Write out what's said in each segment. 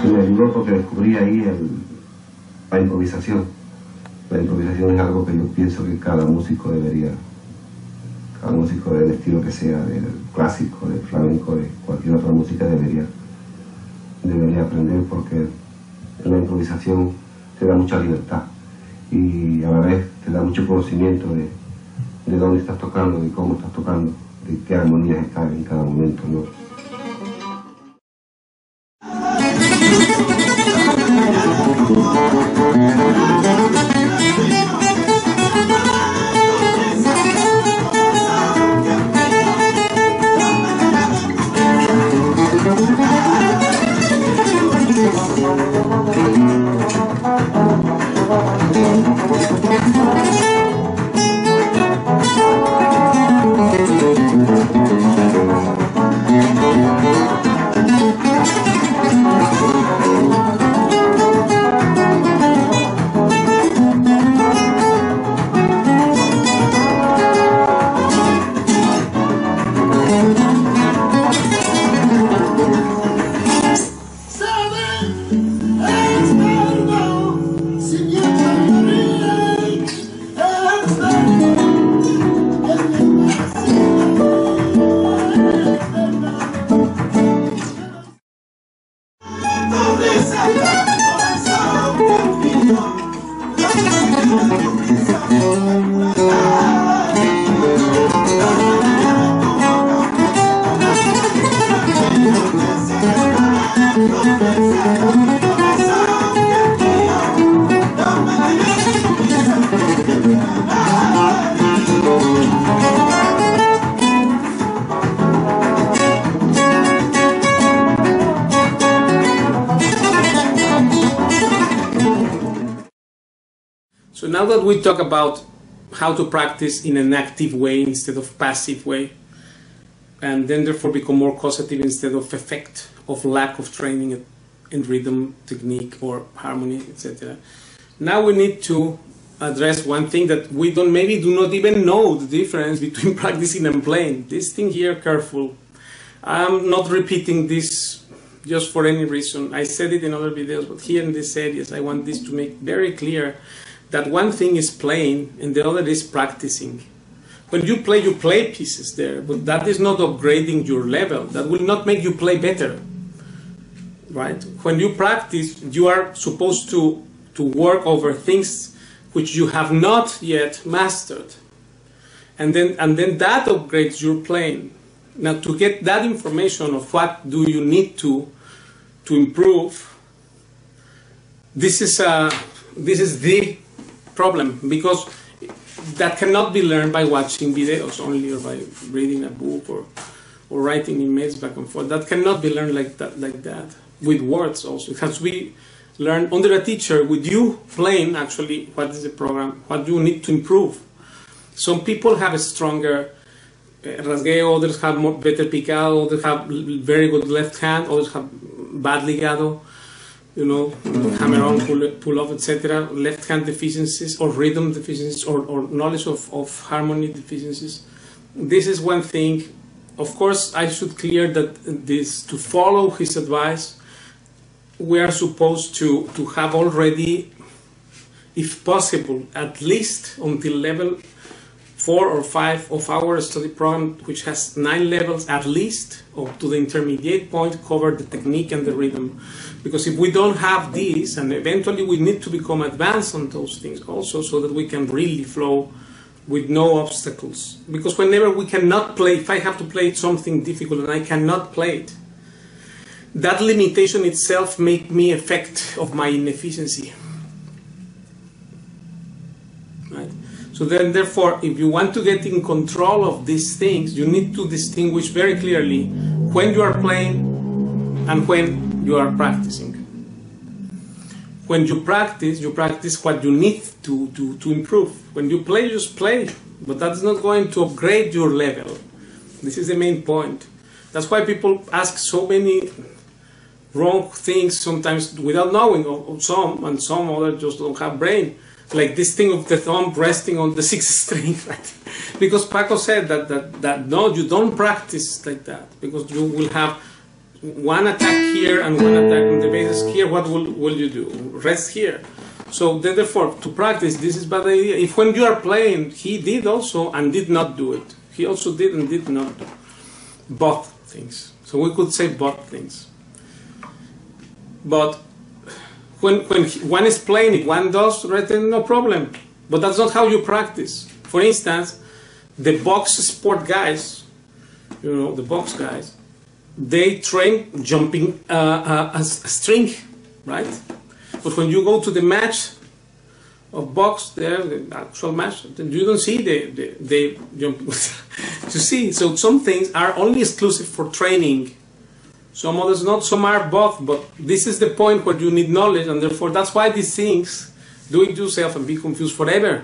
Y me ayudó porque descubrí ahí la improvisación. La improvisación es algo que yo pienso que cada músico del estilo que sea, del clásico, del flamenco, de cualquier otra música, debería aprender, porque en la improvisación te da mucha libertad y a la vez te da mucho conocimiento de dónde estás tocando, de cómo estás tocando, de qué armonías están en cada momento, ¿no? So now that we talk about how to practice in an active way instead of passive way, and then therefore become more causative instead of effect of lack of training in rhythm, technique, or harmony, etc. Now we need to address one thing that we maybe do not even know the difference between practicing and playing. This thing here, careful. I'm not repeating this just for any reason. I said it in other videos, but here in this areas I want this to make very clear that one thing is playing and the other is practicing. When you play pieces there, but that is not upgrading your level. That will not make you play better, right? When you practice, you are supposed to work over things which you have not yet mastered, and then that upgrades your playing. Now, to get that information of what do you need to improve, this is the problem, because that cannot be learned by watching videos only, or by reading a book, or writing emails back and forth. That cannot be learned like that. With words also. It has to be learned under a teacher, with you playing actually what is the program, what you need to improve. Some people have a stronger rasgueo, others have better picado, others have very good left hand, others have bad ligado, you know, hammer on, pull off, etc. Left hand deficiencies, or rhythm deficiencies, or knowledge of harmony deficiencies. This is one thing. Of course, I should clear that to follow his advice, we are supposed to have already, if possible, at least until level 4 or 5 of our study program, which has 9 levels at least, up to the intermediate point, cover the technique and the rhythm. Because if we don't have these, and eventually we need to become advanced on those things also, so that we can really flow with no obstacles. Because whenever we cannot play, if I have to play something difficult and I cannot play it, that limitation itself makes me effect of my inefficiency. Right? So then, therefore, if you want to get in control of these things, you need to distinguish very clearly when you are playing and when you are practicing. When you practice what you need to improve. When you play, just play, but that's not going to upgrade your level. This is the main point. That's why people ask so many wrong things sometimes without knowing, or some others just don't have brain. Like this thing of the thumb resting on the 6th string, right? Because Paco said that no, you don't practice like that, because you will have one attack here and one attack on the bases here, what will you do? Rest here. So therefore, to practice, this is bad idea. If when you are playing, he did also and did not do it. He also did and did not do both things. So we could say both things. But when one is playing, if one does, right, then no problem. But that's not how you practice. For instance, the box sport guys, you know, the box guys, they train jumping a string, right? But when you go to the match of box there, the actual match, then you don't see the jumping. You see, so some things are only exclusive for training. Some others not, some are both, but this is the point where you need knowledge, and therefore that's why these things, do it yourself and be confused forever,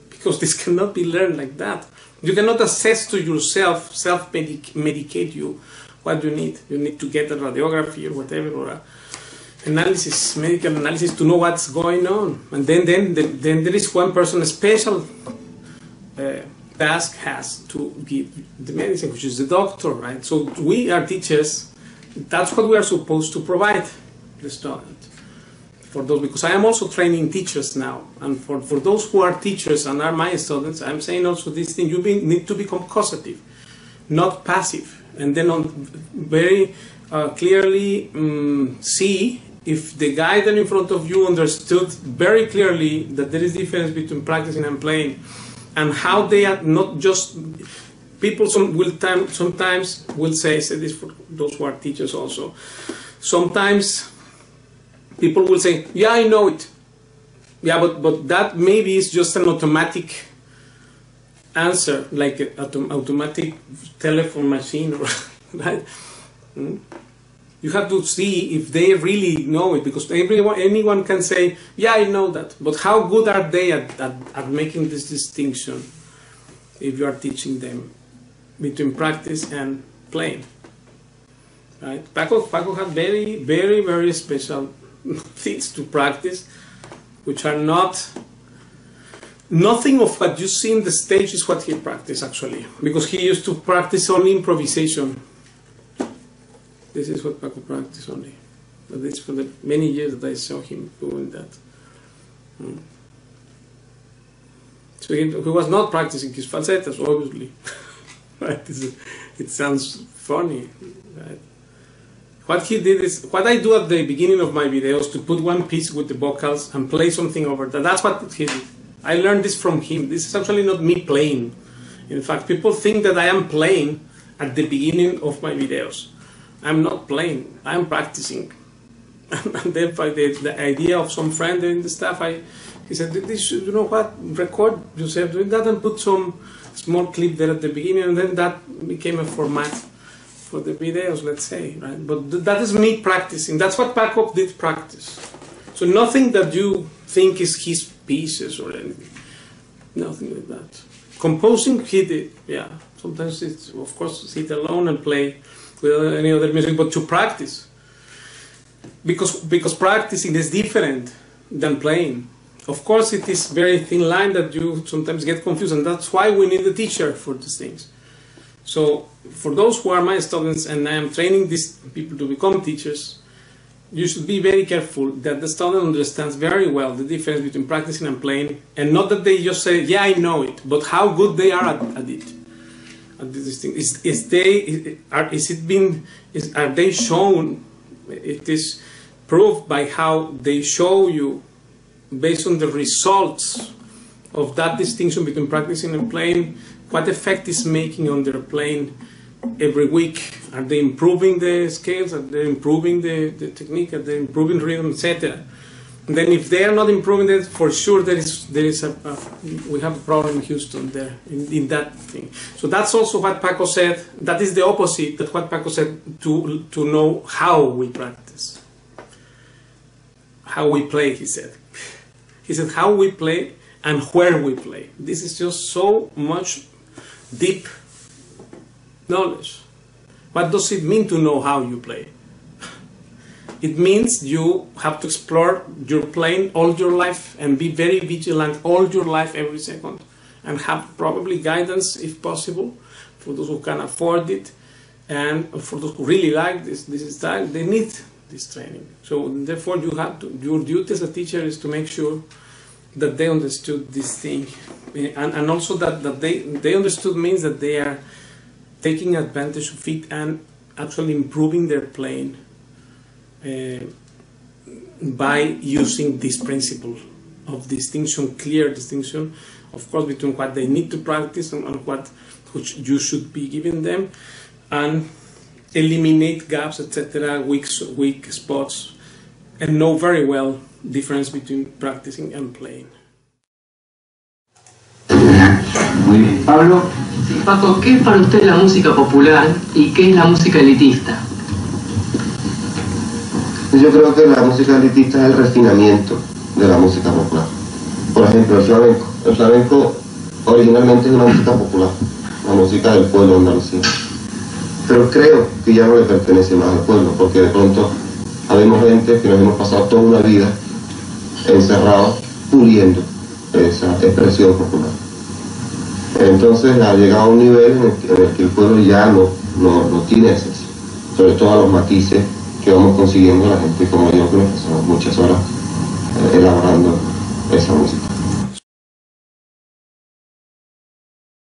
because this cannot be learned like that. You cannot assess to yourself, self-medicate you what you need. You need to get a radiography or whatever, or a analysis, medical analysis to know what's going on. And then there is one person, a special task has to give the medicine, which is the doctor, right? So we are teachers. That's what we are supposed to provide the student. For those, because I am also training teachers now, and for those who are teachers and are my students, I'm saying also this thing: you need to become causative, not passive, and then very clearly see if the guy then in front of you understood very clearly that there is difference between practicing and playing, and how they are not just. People sometimes will say this for those who are teachers also. Sometimes people will say, yeah, I know it. Yeah, but that maybe is just an automatic answer, like an automatic telephone machine, right? You have to see if they really know it, because anyone can say, yeah, I know that. But how good are they at making this distinction if you are teaching them between practice and playing, right? Paco had very, very, very special things to practice, which are nothing of what you see in the stage is what he practiced actually, because he used to practice only improvisation. This is what Paco practiced only. But it's for the many years that I saw him doing that. So he was not practicing his falsettos, obviously. Right? It sounds funny, right? What he did is, what I do at the beginning of my videos, to put one piece with the vocals and play something over that. That's what he did. I learned this from him. This is actually not me playing. In fact, people think that I am playing at the beginning of my videos. I'm not playing. I'm practicing. And then by the idea of some friend in the staff, he said, you know what, record yourself doing that and put some small clip there at the beginning, and then that became a format for the videos, let's say, right? But that is me practicing. That's what Paco did practice. So nothing that you think is his pieces or anything. Nothing like that. Composing, he did, yeah. Sometimes it's, of course, sit alone and play without any other music, but to practice. Because practicing is different than playing. Of course, it is very thin line that you sometimes get confused, and that's why we need a teacher for these things. So, for those who are my students, and I am training these people to become teachers, you should be very careful that the student understands very well the difference between practicing and playing, and not that they just say, yeah, I know it, but how good they are at it. At this thing. Are they shown? It is proved by how they show you, based on the results of that distinction between practicing and playing, what effect is making on their playing every week. Are they improving the scales? Are they improving the technique? Are they improving rhythm, etc.? And then if they are not improving it, for sure we have a problem in Houston there, in that thing. So that's also what Paco said. That is the opposite of what Paco said, to know how we practice. How we play, he said. He said how we play and where we play. This is just so much deep knowledge. What does it mean to know how you play? It means you have to explore your playing all your life and be very vigilant all your life, every second, and have probably guidance if possible for those who can afford it, And for those who really like this style, they need this training. So therefore, your duty as a teacher is to make sure that they understood this thing, and also that they understood means that they are taking advantage of it and actually improving their playing by using this principle of distinction, clear distinction, of course, between what they need to practice and which you should be giving them, and eliminate gaps, etc., weak spots, and know very well difference between practicing and playing. Muy bien. Pablo. Sí, Paco, ¿qué es para usted la música popular y qué es la música elitista? Yo creo que la música elitista es el refinamiento de la música popular. Por ejemplo, el flamenco. El flamenco originalmente es una música popular, la música del pueblo andalucino. Pero creo que ya no le pertenece más al pueblo, porque de pronto habemos gente que nos hemos pasado toda una vida encerrados puliendo esa expresión popular. Entonces ha llegado a un nivel en el que el pueblo ya no tiene acceso, sobre todo a los matices que vamos consiguiendo la gente como yo, que nos pasamos muchas horas elaborando esa música.